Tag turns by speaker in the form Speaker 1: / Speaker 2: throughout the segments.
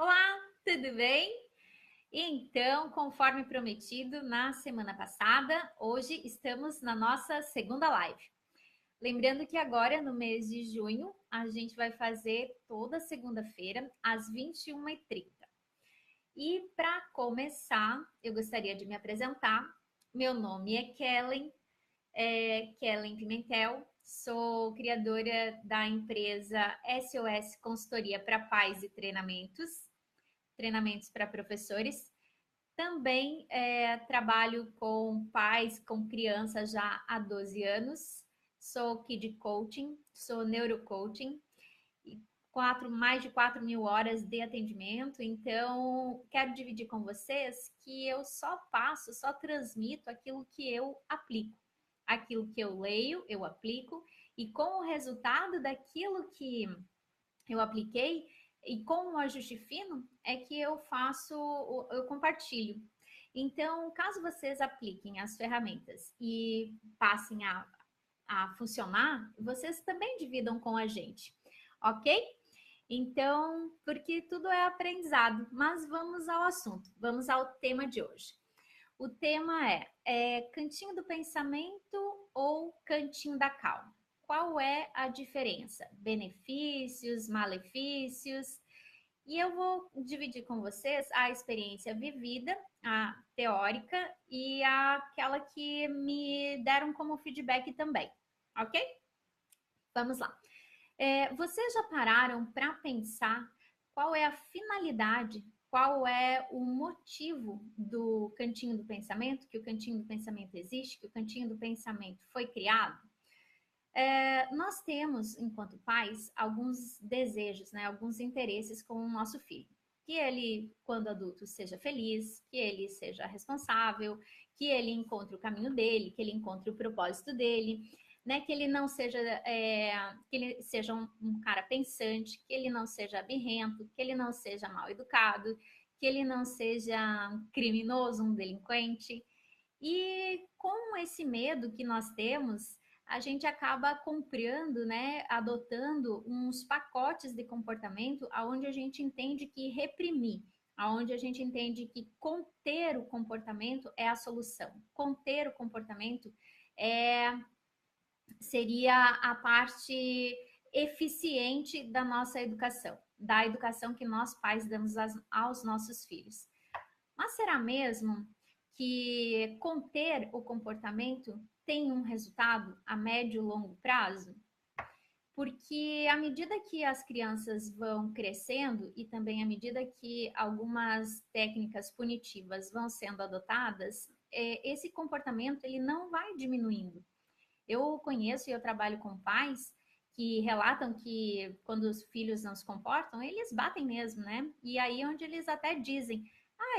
Speaker 1: Olá, tudo bem? Então, conforme prometido na semana passada, hoje estamos na nossa segunda live. Lembrando que agora, no mês de junho, a gente vai fazer toda segunda-feira, às 21h30. E para começar, eu gostaria de me apresentar. Meu nome é Kellen Pimentel, sou criadora da empresa SOS Consultoria para Pais e treinamentos para professores. Também trabalho com pais, com crianças já há 12 anos. Sou Kid Coaching, sou Neurocoaching, mais de 4 mil horas de atendimento. Então, quero dividir com vocês que eu só transmito aquilo que eu aplico. Aquilo que eu leio, eu aplico, e com o resultado daquilo que eu apliquei, e com o ajuste fino é que eu compartilho. Então, caso vocês apliquem as ferramentas e passem a funcionar, vocês também dividam com a gente, ok? Então, porque tudo é aprendizado, mas vamos ao assunto, vamos ao tema de hoje. O tema é cantinho do pensamento ou cantinho da calma? Qual é a diferença? Benefícios, malefícios? E eu vou dividir com vocês a experiência vivida, a teórica e aquela que me deram como feedback também, ok? Vamos lá. Vocês já pararam para pensar qual é a finalidade, qual é o motivo do cantinho do pensamento, que o cantinho do pensamento existe, que o cantinho do pensamento foi criado? Nós temos, enquanto pais, alguns desejos, né, alguns interesses com o nosso filho. Que ele, quando adulto, seja feliz, que ele seja responsável, que ele encontre o caminho dele, que ele encontre o propósito dele, né, que ele não seja, que ele seja um cara pensante, que ele não seja birrento, que ele não seja mal educado, que ele não seja um criminoso, um delinquente. E com esse medo que nós temos, a gente acaba comprando, né, adotando uns pacotes de comportamento aonde a gente entende que reprimir, aonde a gente entende que conter o comportamento é a solução. Conter o comportamento seria a parte eficiente da nossa educação, da educação que nós pais damos aos nossos filhos. Mas será mesmo que conter o comportamento tem um resultado a médio e longo prazo? Porque à medida que as crianças vão crescendo e também à medida que algumas técnicas punitivas vão sendo adotadas, esse comportamento ele não vai diminuindo. Eu conheço e eu trabalho com pais que relatam que quando os filhos não se comportam, eles batem mesmo, né? E aí onde eles até dizem: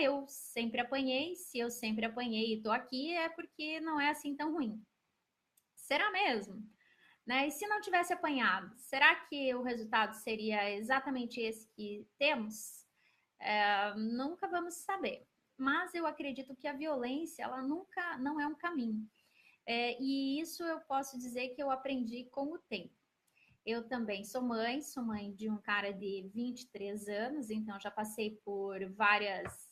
Speaker 1: eu sempre apanhei, se eu sempre apanhei e tô aqui é porque não é assim tão ruim. Será mesmo? Né? E se não tivesse apanhado, será que o resultado seria exatamente esse que temos? Nunca vamos saber. Mas eu acredito que a violência, ela nunca não é um caminho. E isso eu posso dizer que eu aprendi com o tempo. Eu também sou mãe de um cara de 23 anos, então já passei por várias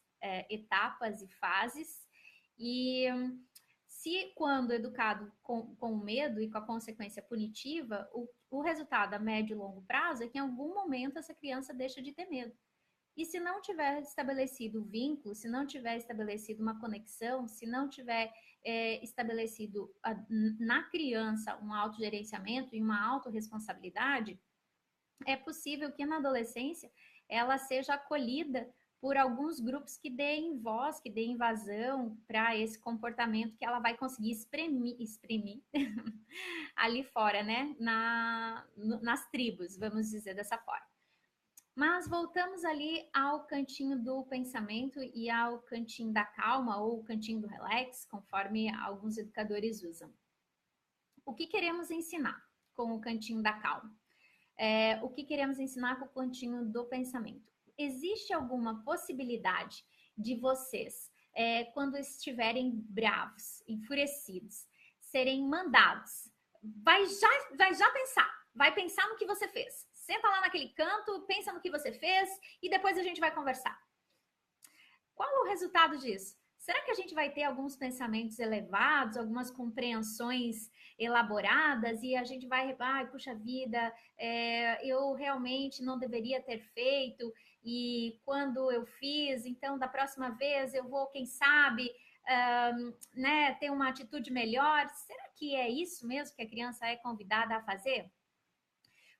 Speaker 1: etapas e fases. E se quando educado com medo e com a consequência punitiva, o resultado a médio e longo prazo é que em algum momento essa criança deixa de ter medo. E se não tiver estabelecido vínculo, se não tiver estabelecido uma conexão, se não tiver estabelecido na criança um autogerenciamento e uma autorresponsabilidade, é possível que na adolescência ela seja acolhida por alguns grupos que deem voz, que deem vazão para esse comportamento que ela vai conseguir exprimir ali fora, né? Nas tribos, vamos dizer dessa forma. Mas voltamos ali ao cantinho do pensamento e ao cantinho da calma ou cantinho do relax, conforme alguns educadores usam. O que queremos ensinar com o cantinho da calma? O que queremos ensinar com o cantinho do pensamento? Existe alguma possibilidade de vocês, quando estiverem bravos, enfurecidos, serem mandados? Vai já pensar no que você fez. Senta lá naquele canto, pensa no que você fez e depois a gente vai conversar. Qual o resultado disso? Será que a gente vai ter alguns pensamentos elevados, algumas compreensões elaboradas e a gente vai, ai, puxa vida, eu realmente não deveria ter feito e quando eu fiz, então da próxima vez eu vou, quem sabe, né, ter uma atitude melhor? Será que é isso mesmo que a criança é convidada a fazer?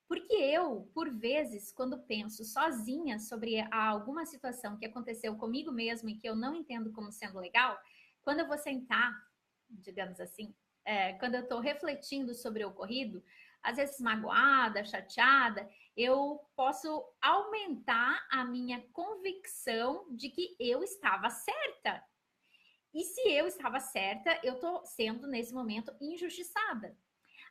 Speaker 1: Porque eu, por vezes, quando penso sozinha sobre alguma situação que aconteceu comigo mesma e que eu não entendo como sendo legal, quando eu vou sentar, digamos assim, quando eu estou refletindo sobre o ocorrido, às vezes magoada, chateada, eu posso aumentar a minha convicção de que eu estava certa. E se eu estava certa, eu estou sendo, nesse momento, injustiçada.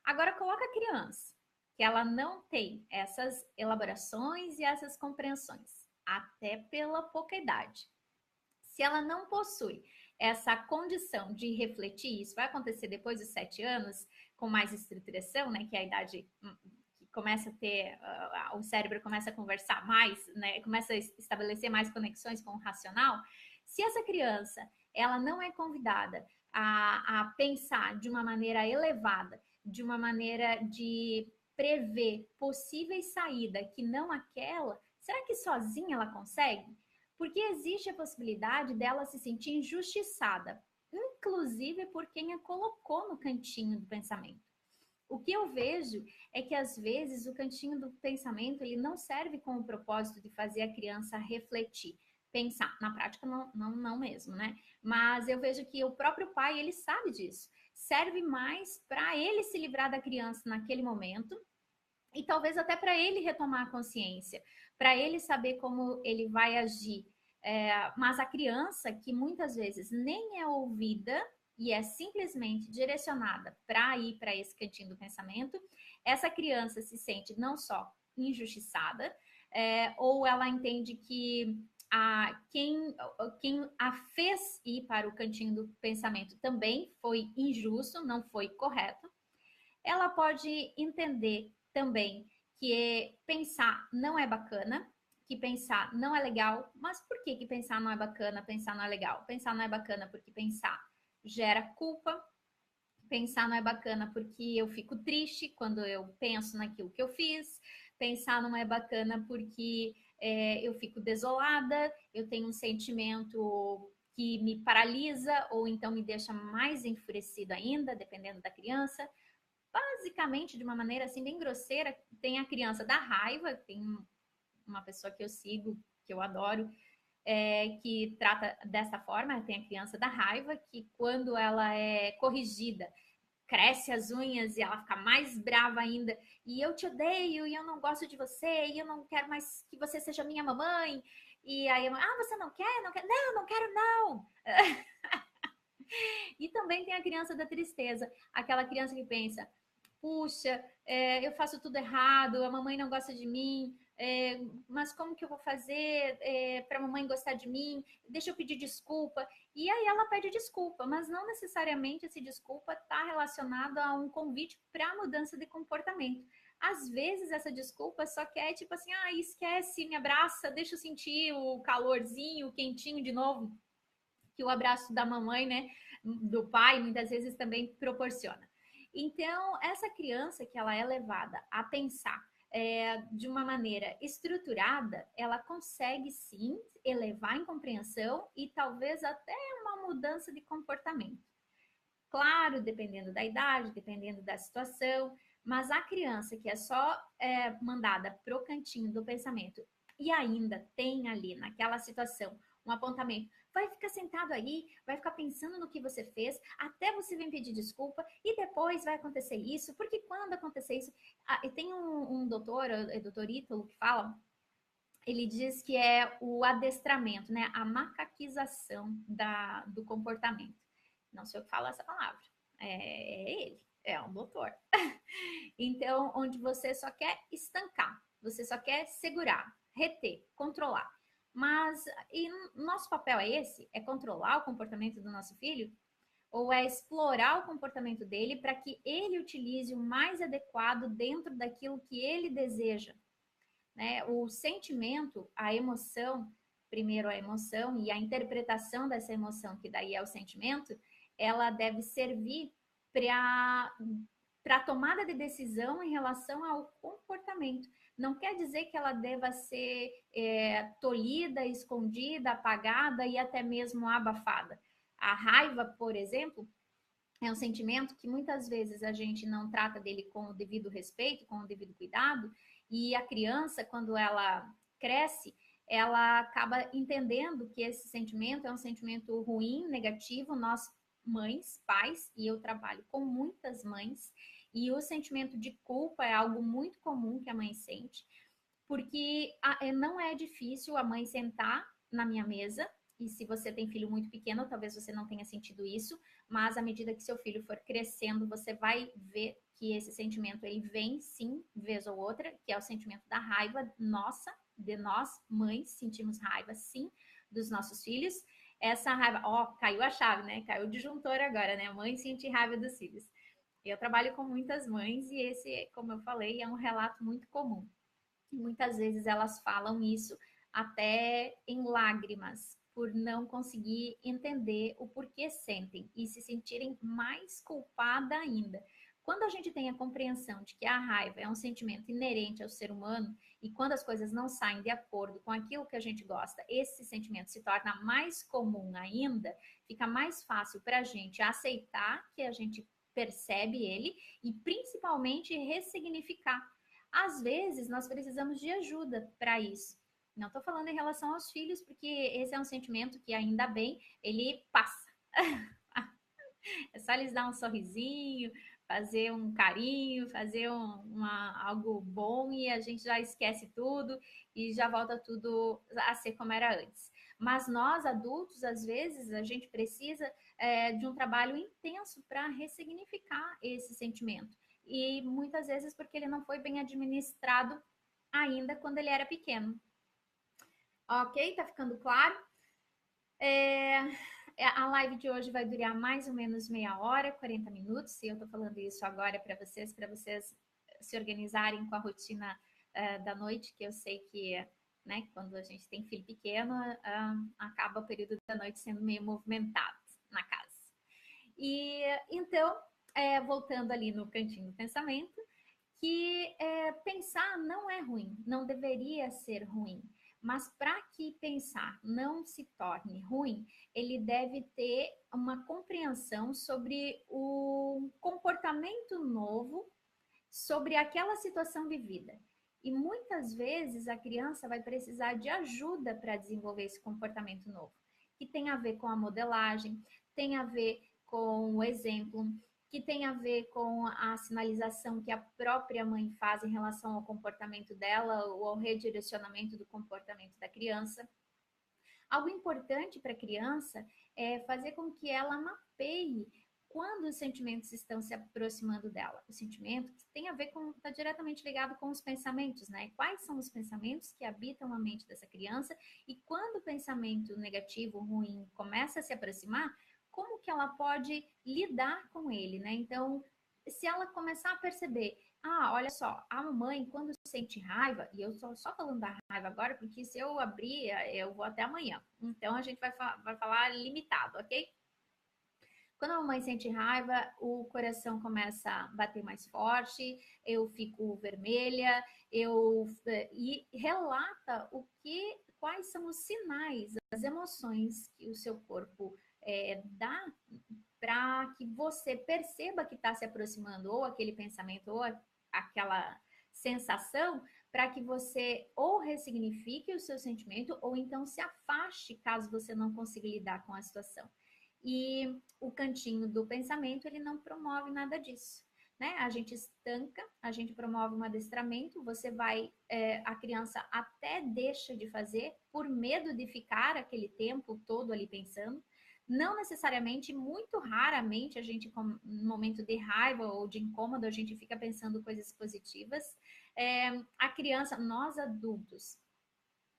Speaker 1: Agora, coloca a criança, que ela não tem essas elaborações e essas compreensões, até pela pouca idade. Se ela não possui essa condição de refletir, isso vai acontecer depois dos 7 anos, com mais estruturação, né, que é a idade que começa a ter, o cérebro começa a conversar mais, né, começa a estabelecer mais conexões com o racional. Se essa criança, ela não é convidada a pensar de uma maneira elevada, de uma maneira de prever possíveis saídas que não aquela, será que sozinha ela consegue? Porque existe a possibilidade dela se sentir injustiçada, inclusive por quem a colocou no cantinho do pensamento. O que eu vejo é que às vezes o cantinho do pensamento ele não serve com o propósito de fazer a criança refletir, pensar. Na prática não mesmo, né? Mas eu vejo que o próprio pai ele sabe disso. Serve mais para ele se livrar da criança naquele momento e talvez até para ele retomar a consciência, para ele saber como ele vai agir. Mas a criança, que muitas vezes nem é ouvida e é simplesmente direcionada para ir para esse cantinho do pensamento, essa criança se sente não só injustiçada, ou ela entende que quem a fez ir para o cantinho do pensamento também foi injusto, não foi correto. Ela pode entender também que pensar não é bacana, que pensar não é legal, mas por que pensar não é bacana, pensar não é legal? Pensar não é bacana porque pensar gera culpa, pensar não é bacana porque eu fico triste quando eu penso naquilo que eu fiz, pensar não é bacana porque eu fico desolada, eu tenho um sentimento que me paralisa ou então me deixa mais enfurecido ainda, dependendo da criança. Basicamente, de uma maneira assim bem grosseira, tem a criança da raiva, tem uma pessoa que eu sigo, que eu adoro, que trata dessa forma, tem a criança da raiva, que quando ela é corrigida, cresce as unhas e ela fica mais brava ainda, e eu te odeio, e eu não gosto de você, e eu não quero mais que você seja minha mamãe, e aí a mãe, você não quer? Não quer? Não, não quero não! E também tem a criança da tristeza, aquela criança que pensa, puxa, eu faço tudo errado, a mamãe não gosta de mim, mas como que eu vou fazer para a mamãe gostar de mim? Deixa eu pedir desculpa. E aí ela pede desculpa, mas não necessariamente esse desculpa está relacionado a um convite para a mudança de comportamento. Às vezes essa desculpa só quer tipo assim, esquece, me abraça, deixa eu sentir o calorzinho, o quentinho de novo, que o abraço da mamãe, né, do pai, muitas vezes também proporciona. Então, essa criança que ela é levada a pensar de uma maneira estruturada, ela consegue sim elevar em compreensão e talvez até uma mudança de comportamento. Claro, dependendo da idade, dependendo da situação, mas a criança que é só mandada pro cantinho do pensamento e ainda tem ali naquela situação um apontamento, vai ficar sentado aí, vai ficar pensando no que você fez, até você vir pedir desculpa, e depois vai acontecer isso, porque quando acontecer isso... e tem um doutor, o doutor Ítalo, que fala, ele diz que é o adestramento, né? A macaquização do comportamento. Não sei o que fala essa palavra. É ele, é um doutor. Então, onde você só quer estancar, você só quer segurar, reter, controlar. Mas e nosso papel é esse? É controlar o comportamento do nosso filho? Ou é explorar o comportamento dele para que ele utilize o mais adequado dentro daquilo que ele deseja? né? O sentimento, a emoção, primeiro a emoção e a interpretação dessa emoção, que daí é o sentimento, ela deve servir para a tomada de decisão em relação ao comportamento. Não quer dizer que ela deva ser tolhida, escondida, apagada e até mesmo abafada. A raiva, por exemplo, é um sentimento que muitas vezes a gente não trata dele com o devido respeito, com o devido cuidado, e a criança, quando ela cresce, ela acaba entendendo que esse sentimento é um sentimento ruim, negativo. Nós, mães, pais, e eu trabalho com muitas mães, e o sentimento de culpa é algo muito comum que a mãe sente, porque não é difícil a mãe sentar na minha mesa, e se você tem filho muito pequeno, talvez você não tenha sentido isso, mas à medida que seu filho for crescendo, você vai ver que esse sentimento ele vem sim, vez ou outra, que é o sentimento da raiva nossa, de nós, mães, sentimos raiva sim dos nossos filhos. Essa raiva, caiu a chave, né? Caiu o disjuntor agora, né? Mãe sente raiva dos filhos. Eu trabalho com muitas mães e esse, como eu falei, é um relato muito comum. Muitas vezes elas falam isso até em lágrimas, por não conseguir entender o porquê sentem e se sentirem mais culpada ainda. Quando a gente tem a compreensão de que a raiva é um sentimento inerente ao ser humano e quando as coisas não saem de acordo com aquilo que a gente gosta, esse sentimento se torna mais comum ainda, fica mais fácil para a gente aceitar que a gente percebe ele e principalmente ressignificar. Às vezes, nós precisamos de ajuda para isso. Não estou falando em relação aos filhos, porque esse é um sentimento que, ainda bem, ele passa. É só eles dar um sorrisinho, fazer um carinho, fazer algo bom e a gente já esquece tudo e já volta tudo a ser como era antes. Mas nós, adultos, às vezes, a gente precisa de um trabalho intenso para ressignificar esse sentimento. E muitas vezes porque ele não foi bem administrado ainda quando ele era pequeno. Ok? Tá ficando claro? A live de hoje vai durar mais ou menos meia hora, 40 minutos, e eu tô falando isso agora para vocês se organizarem com a rotina da noite, que eu sei que, né, quando a gente tem filho pequeno, acaba o período da noite sendo meio movimentado na casa. E então, voltando ali no cantinho do pensamento, que pensar não é ruim, não deveria ser ruim. Mas para que pensar não se torne ruim, ele deve ter uma compreensão sobre o comportamento novo, sobre aquela situação vivida. E muitas vezes a criança vai precisar de ajuda para desenvolver esse comportamento novo, que tem a ver com a modelagem, tem a ver com o exemplo, que tem a ver com a sinalização que a própria mãe faz em relação ao comportamento dela ou ao redirecionamento do comportamento da criança. Algo importante para a criança é fazer com que ela mapeie quando os sentimentos estão se aproximando dela. O sentimento tem a ver com, está diretamente ligado com os pensamentos, né? Quais são os pensamentos que habitam a mente dessa criança e quando o pensamento negativo, ruim, começa a se aproximar, como que ela pode lidar com ele, né? Então, se ela começar a perceber, olha só, a mamãe, quando sente raiva, e eu estou só falando da raiva agora, porque se eu abrir, eu vou até amanhã. Então, a gente vai falar limitado, ok? Quando a mamãe sente raiva, o coração começa a bater mais forte, eu fico vermelha, e relata quais são os sinais, as emoções que o seu corpo dá para que você perceba que está se aproximando ou aquele pensamento ou aquela sensação, para que você ou ressignifique o seu sentimento ou então se afaste caso você não consiga lidar com a situação. E o cantinho do pensamento, ele não promove nada disso, né? A gente estanca, a gente promove um adestramento, a criança até deixa de fazer por medo de ficar aquele tempo todo ali pensando. Não necessariamente, muito raramente, a gente, no momento de raiva ou de incômodo, a gente fica pensando coisas positivas. A criança, nós adultos,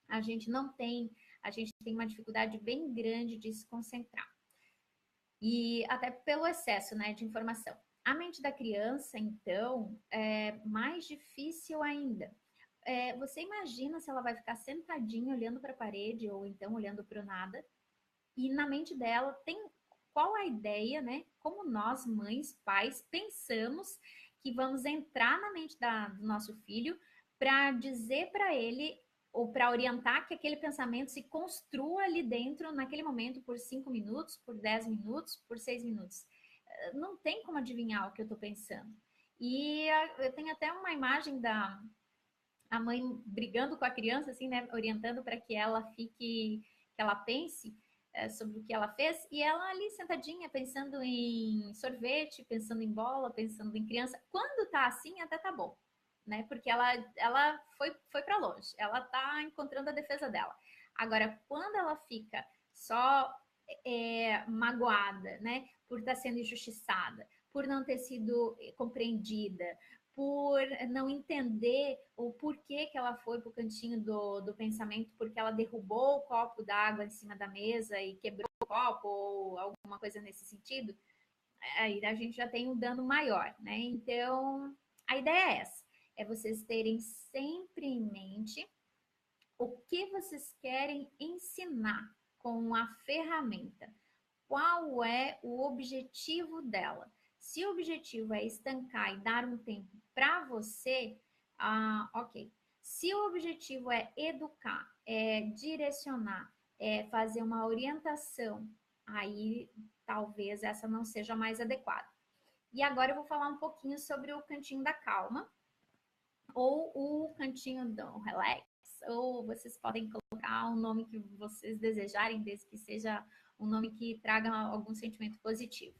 Speaker 1: a gente tem uma dificuldade bem grande de se concentrar. E até pelo excesso, né, de informação. A mente da criança, então, é mais difícil ainda. você imagina se ela vai ficar sentadinha olhando para a parede ou então olhando para o nada, e na mente dela tem qual a ideia, né? Como nós, mães, pais, pensamos que vamos entrar na mente do nosso filho para dizer para ele ou para orientar que aquele pensamento se construa ali dentro, naquele momento, por 5 minutos, por 10 minutos, por 6 minutos. Não tem como adivinhar o que eu estou pensando. E eu tenho até uma imagem da a mãe brigando com a criança, assim, né, orientando para que ela fique, que ela pense sobre o que ela fez, e ela ali sentadinha, pensando em sorvete, pensando em bola, pensando em criança. Quando tá assim, até tá bom, né? Porque ela foi para longe, ela tá encontrando a defesa dela. Agora, quando ela fica só magoada, né, por estar sendo injustiçada, por não ter sido compreendida, por não entender o porquê que ela foi para o cantinho do pensamento, porque ela derrubou o copo d'água em cima da mesa e quebrou o copo, ou alguma coisa nesse sentido, aí a gente já tem um dano maior, né? Então, a ideia é essa, é vocês terem sempre em mente o que vocês querem ensinar com a ferramenta. Qual é o objetivo dela? Se o objetivo é estancar e dar um tempo para você, ok. Se o objetivo é educar, é direcionar, é fazer uma orientação, aí talvez essa não seja mais adequada. E agora eu vou falar um pouquinho sobre o cantinho da calma, ou o cantinho do relax, ou vocês podem colocar o nome que vocês desejarem, desde que seja um nome que traga algum sentimento positivo.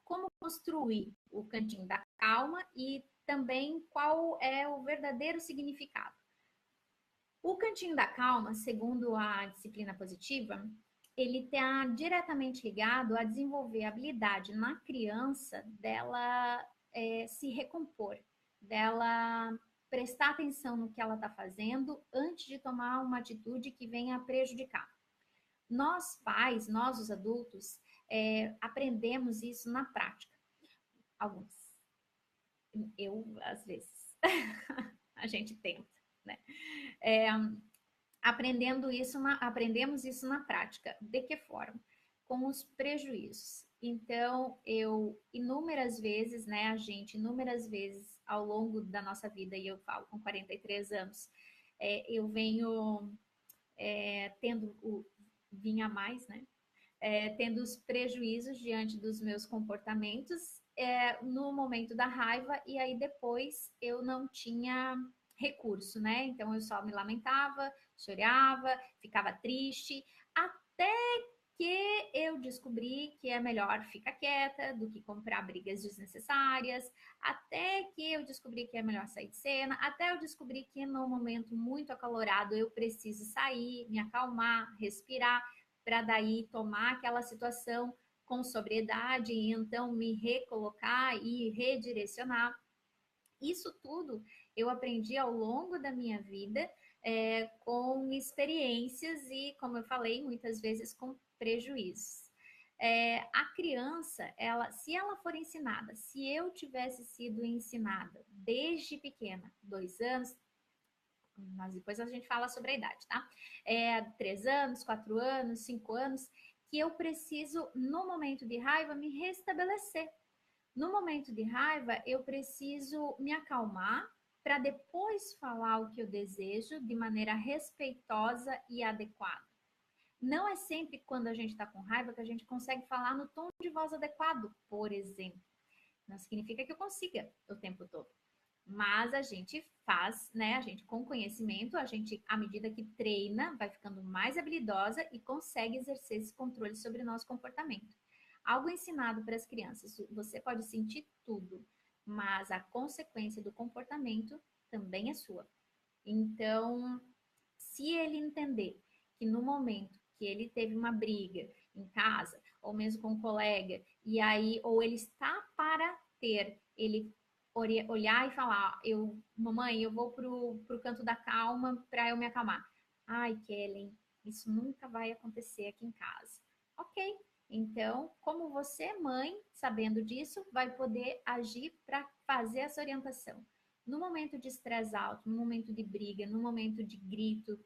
Speaker 1: Como construir o cantinho da calma e também qual é o verdadeiro significado. O cantinho da calma, segundo a disciplina positiva, ele está diretamente ligado a desenvolver a habilidade na criança dela se recompor, dela prestar atenção no que ela está fazendo antes de tomar uma atitude que venha a prejudicar. Nós pais, nós os adultos, aprendemos isso na prática. Alguns. Eu, às vezes. A gente tenta, né? Aprendemos isso na prática. De que forma? Com os prejuízos. Então, inúmeras vezes, né, inúmeras vezes ao longo da nossa vida, e eu falo com 43 anos, eu venho vinha mais, né? Tendo os prejuízos diante dos meus comportamentos no momento da raiva, e aí depois eu não tinha recurso, né? Então eu só me lamentava, chorava, ficava triste, até que eu descobri que é melhor ficar quieta do que comprar brigas desnecessárias, até que eu descobri que é melhor sair de cena, até eu descobri que num momento muito acalorado eu preciso sair, me acalmar, respirar, para daí tomar aquela situação com sobriedade e então me recolocar e redirecionar. Isso tudo eu aprendi ao longo da minha vida, com experiências e, como eu falei, muitas vezes com prejuízos. A criança, se ela for ensinada, se eu tivesse sido ensinada desde pequena, 2 anos, mas depois a gente fala sobre a idade, tá? 3 anos, 4 anos, 5 anos, que eu preciso, no momento de raiva, me restabelecer. No momento de raiva, eu preciso me acalmar para depois falar o que eu desejo de maneira respeitosa e adequada. Não é sempre quando a gente está com raiva que a gente consegue falar no tom de voz adequado, por exemplo. Não significa que eu consiga o tempo todo. Mas a gente faz, né? A gente com conhecimento, a gente, à medida que treina, vai ficando mais habilidosa e consegue exercer esse controle sobre o nosso comportamento. Algo ensinado para as crianças, você pode sentir tudo, mas a consequência do comportamento também é sua. Então, se ele entender que no momento que ele teve uma briga em casa, ou mesmo com um colega, e aí, ou ele está para ter, ele olhar e falar, mamãe, eu vou pro canto da calma para eu me acalmar. Ai, Kellen, isso nunca vai acontecer aqui em casa. Ok, então, como você, mãe, sabendo disso, vai poder agir para fazer essa orientação. No momento de estresse alto, no momento de briga, no momento de grito,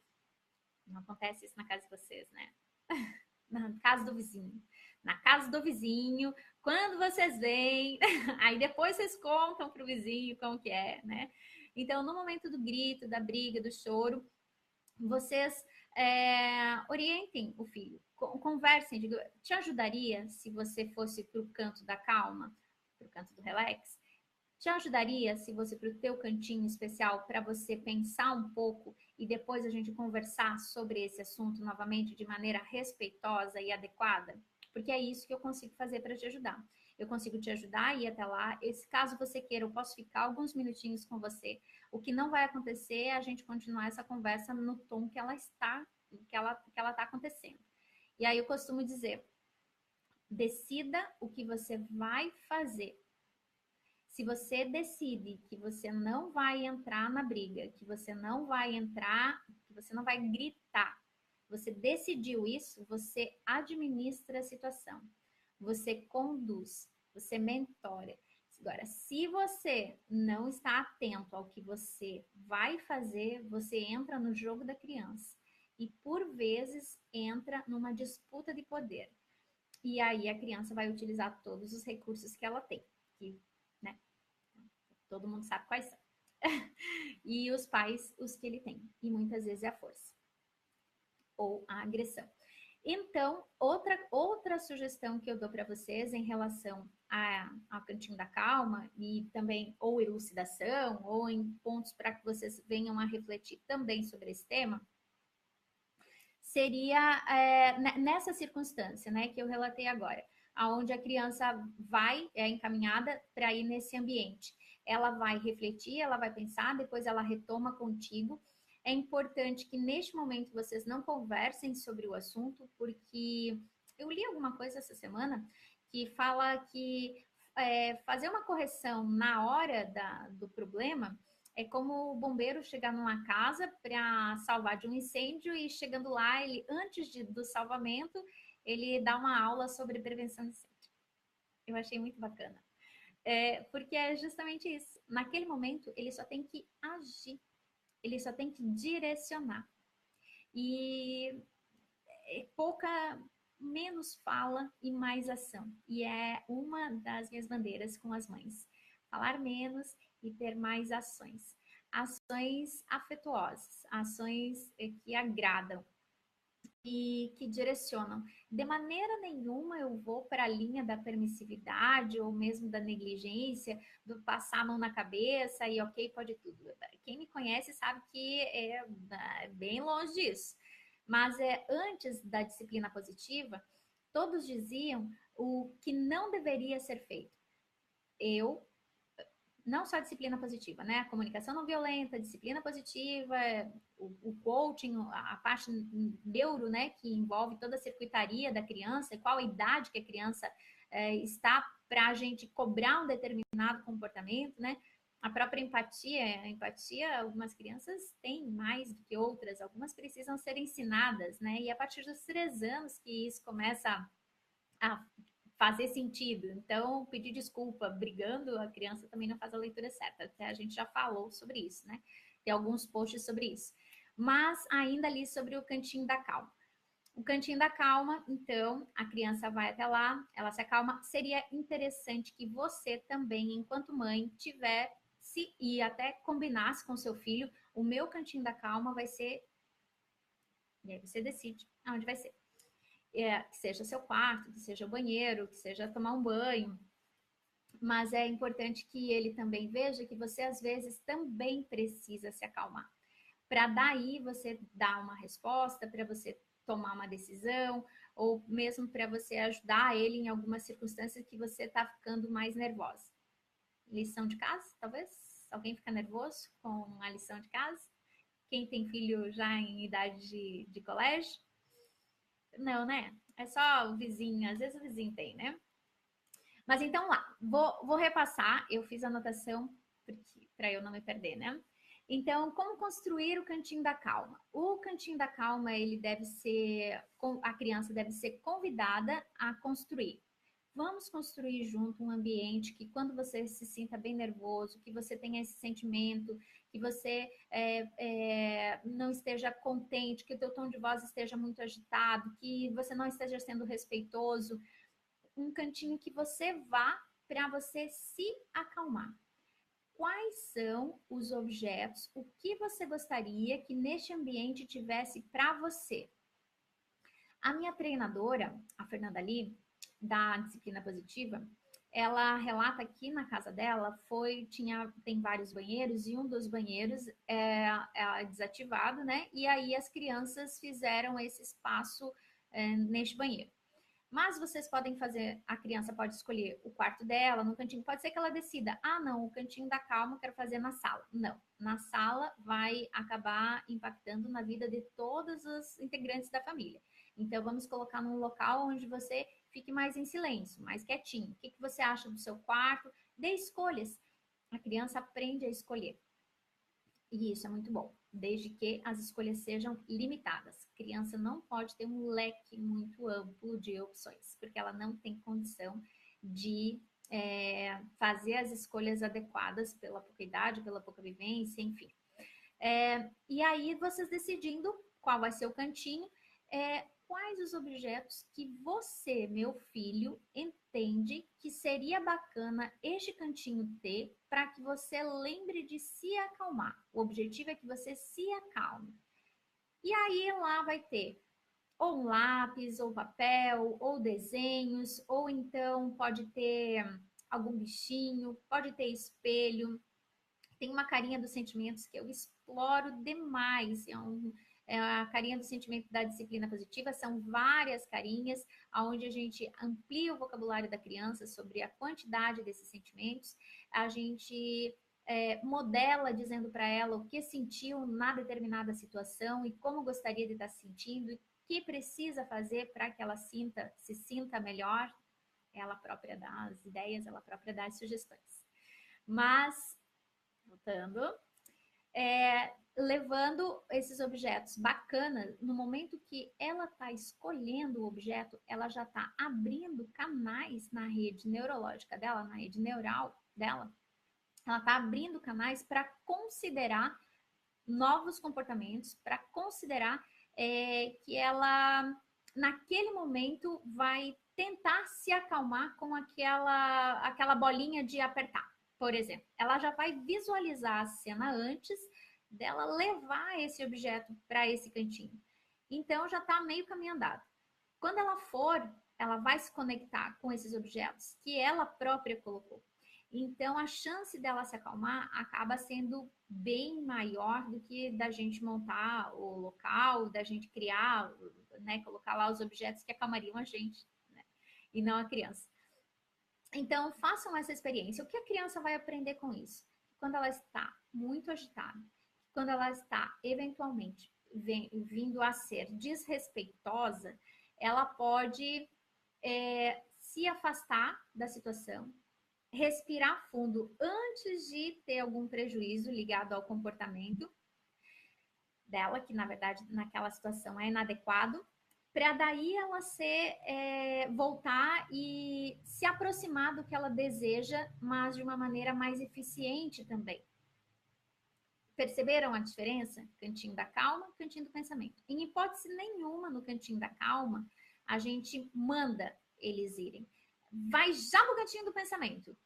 Speaker 1: não acontece isso na casa de vocês, né? Na casa do vizinho. Na casa do vizinho, quando vocês vêm, aí depois vocês contam pro vizinho como que é, né? Então, no momento do grito, da briga, do choro, vocês orientem o filho, conversem, digo, te ajudaria se você fosse para o canto da calma, para o canto do relax? Te ajudaria se você para o teu cantinho especial para você pensar um pouco e depois a gente conversar sobre esse assunto novamente de maneira respeitosa e adequada? Porque é isso que eu consigo fazer para te ajudar. Eu consigo te ajudar a ir até lá. Esse, caso você queira, eu posso ficar alguns minutinhos com você. O que não vai acontecer é a gente continuar essa conversa no tom que ela está, que ela está acontecendo. E aí eu costumo dizer, decida o que você vai fazer. Se você decide que você não vai entrar na briga, que você não vai entrar, que você não vai gritar, você decidiu isso, você administra a situação, você conduz, você mentora. Agora, se você não está atento ao que você vai fazer, você entra no jogo da criança e, por vezes, entra numa disputa de poder. E aí a criança vai utilizar todos os recursos que ela tem, que, né, todo mundo sabe quais são. E os pais, os que ele tem. E muitas vezes é a força ou a agressão. Então, outra sugestão que eu dou para vocês em relação ao cantinho da calma e também ou elucidação ou em pontos para que vocês venham a refletir também sobre esse tema, seria nessa circunstância, né, que eu relatei agora, aonde a criança vai encaminhada para ir nesse ambiente. Ela vai refletir, ela vai pensar, depois ela retoma contigo. É importante que neste momento vocês não conversem sobre o assunto, porque eu li alguma coisa essa semana que fala que fazer uma correção na hora do problema é como o bombeiro chegar numa casa para salvar de um incêndio e chegando lá, ele antes do salvamento, ele dá uma aula sobre prevenção de incêndio. Eu achei muito bacana. Porque é justamente isso. Naquele momento, ele só tem que agir. Ele só tem que direcionar. E menos fala e mais ação. E é uma das minhas bandeiras com as mães. Falar menos e ter mais ações. Ações afetuosas, ações que agradam e que direcionam. De maneira nenhuma eu vou para a linha da permissividade ou mesmo da negligência, do passar a mão na cabeça e ok, pode tudo. Quem me conhece sabe que é bem longe disso. Mas antes da disciplina positiva, todos diziam o que não deveria ser feito. Não só a disciplina positiva, né? A comunicação não violenta, a disciplina positiva, o coaching, a parte neuro, né? Que envolve toda a circuitaria da criança, qual a idade que a criança está para a gente cobrar um determinado comportamento, né? A própria empatia, algumas crianças têm mais do que outras, algumas precisam ser ensinadas, né? E a partir dos 3 anos que isso começa a fazer sentido. Então, pedir desculpa brigando, a criança também não faz a leitura certa. Até a gente já falou sobre isso, né? Tem alguns posts sobre isso. Mas ainda ali sobre o cantinho da calma. O cantinho da calma, então, a criança vai até lá, ela se acalma. Seria interessante que você também, enquanto mãe, tivesse e até combinasse com seu filho, o meu cantinho da calma vai ser... E aí você decide aonde vai ser. Que seja seu quarto, que seja o banheiro, que seja tomar um banho. Mas é importante que ele também veja que você, às vezes, também precisa se acalmar. Para daí você dar uma resposta, para você tomar uma decisão, ou mesmo para você ajudar ele em algumas circunstâncias que você está ficando mais nervosa. Lição de casa, talvez? Alguém fica nervoso com a lição de casa? Quem tem filho já em idade de colégio? Não, né? É só o vizinho, às vezes o vizinho tem, né? Mas então lá, vou repassar, eu fiz a anotação para eu não me perder, né? Então, como construir o cantinho da calma? O cantinho da calma, ele deve ser, a criança deve ser convidada a construir. Vamos construir junto um ambiente que quando você se sinta bem nervoso, que você tenha esse sentimento, que você não esteja contente, que o teu tom de voz esteja muito agitado, que você não esteja sendo respeitoso, um cantinho que você vá para você se acalmar. Quais são os objetos, o que você gostaria que neste ambiente tivesse para você? A minha treinadora, a Fernanda Lee, da disciplina positiva, ela relata que na casa dela tem vários banheiros e um dos banheiros é desativado, né? E aí as crianças fizeram esse espaço neste banheiro. Mas vocês podem fazer, a criança pode escolher o quarto dela, no cantinho. Pode ser que ela decida, não, o cantinho da calma eu quero fazer na sala. Não, na sala vai acabar impactando na vida de todos os integrantes da família. Então vamos colocar num local onde você fique mais em silêncio, mais quietinho. O que você acha do seu quarto? Dê escolhas. A criança aprende a escolher. E isso é muito bom, desde que as escolhas sejam limitadas. A criança não pode ter um leque muito amplo de opções, porque ela não tem condição de fazer as escolhas adequadas pela pouca idade, pela pouca vivência, enfim. E aí, vocês decidindo qual vai ser o cantinho, quais os objetos que você, meu filho, entende que seria bacana este cantinho ter para que você lembre de se acalmar. O objetivo é que você se acalme. E aí lá vai ter ou um lápis, ou papel, ou desenhos, ou então pode ter algum bichinho, pode ter espelho. Tem uma carinha dos sentimentos que eu exploro demais. É a carinha do sentimento da disciplina positiva, são várias carinhas, onde a gente amplia o vocabulário da criança sobre a quantidade desses sentimentos, a gente modela dizendo para ela o que sentiu na determinada situação e como gostaria de estar se sentindo, e o que precisa fazer para que ela se sinta melhor. Ela própria dá as ideias, ela própria dá as sugestões. Mas, voltando, levando esses objetos bacanas, no momento que ela está escolhendo o objeto, ela já está abrindo canais na rede neurológica dela, na rede neural dela, ela está abrindo canais para considerar novos comportamentos, para considerar que ela, naquele momento, vai tentar se acalmar com aquela bolinha de apertar, por exemplo. Ela já vai visualizar a cena antes dela levar esse objeto para esse cantinho. Então, já está meio caminho andado. Quando ela for, ela vai se conectar com esses objetos que ela própria colocou. Então, a chance dela se acalmar acaba sendo bem maior do que da gente montar o local, da gente criar, né, colocar lá os objetos que acalmariam a gente, né, e não a criança. Então, façam essa experiência. O que a criança vai aprender com isso? Quando ela está muito agitada, quando ela está eventualmente vindo a ser desrespeitosa, ela pode se afastar da situação, respirar fundo antes de ter algum prejuízo ligado ao comportamento dela, que na verdade naquela situação é inadequado, para daí ela voltar e se aproximar do que ela deseja, mas de uma maneira mais eficiente também. Perceberam a diferença? Cantinho da calma, cantinho do pensamento. Em hipótese nenhuma, no cantinho da calma, a gente manda eles irem. Vai já pro cantinho do pensamento.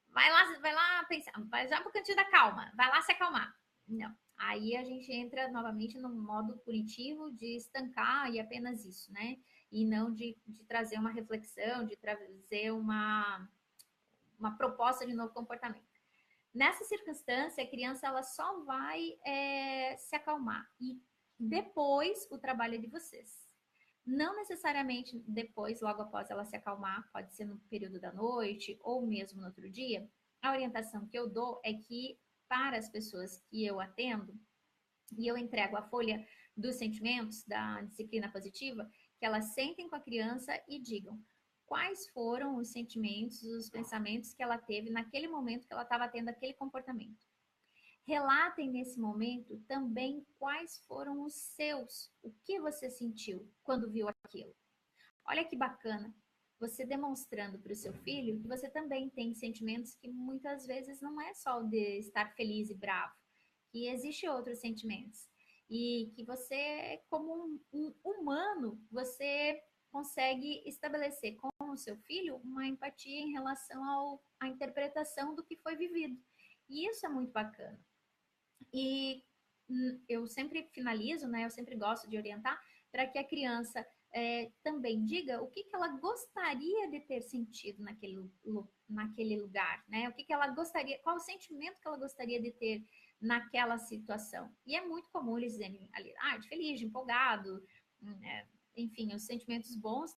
Speaker 1: Vai lá pensar. Vai já pro cantinho da calma. Vai lá se acalmar. Não. Aí a gente entra novamente no modo punitivo de estancar e apenas isso, né? E não de trazer uma reflexão, de trazer uma proposta de novo comportamento. Nessa circunstância, a criança ela só vai se acalmar. E depois o trabalho é de vocês. Não necessariamente depois, logo após ela se acalmar, pode ser no período da noite ou mesmo no outro dia. A orientação que eu dou é que para as pessoas que eu atendo, e eu entrego a folha dos sentimentos da disciplina positiva, que elas sentem com a criança e digam quais foram os sentimentos, os pensamentos que ela teve naquele momento que ela estava tendo aquele comportamento. Relatem nesse momento também quais foram os seus, o que você sentiu quando viu aquilo. Olha que bacana. você demonstrando para o seu filho que você também tem sentimentos que muitas vezes não é só o de estar feliz e bravo, que existe outros sentimentos. E que você, como um humano, você consegue estabelecer com o seu filho uma empatia em relação à interpretação do que foi vivido. E isso é muito bacana. E eu sempre finalizo, né? Eu sempre gosto de orientar para que a criança também diga o que, que ela gostaria de ter sentido naquele lugar, né? O que, que ela gostaria, qual o sentimento que ela gostaria de ter naquela situação. E é muito comum eles dizerem ali, de feliz, de empolgado, enfim, os sentimentos bons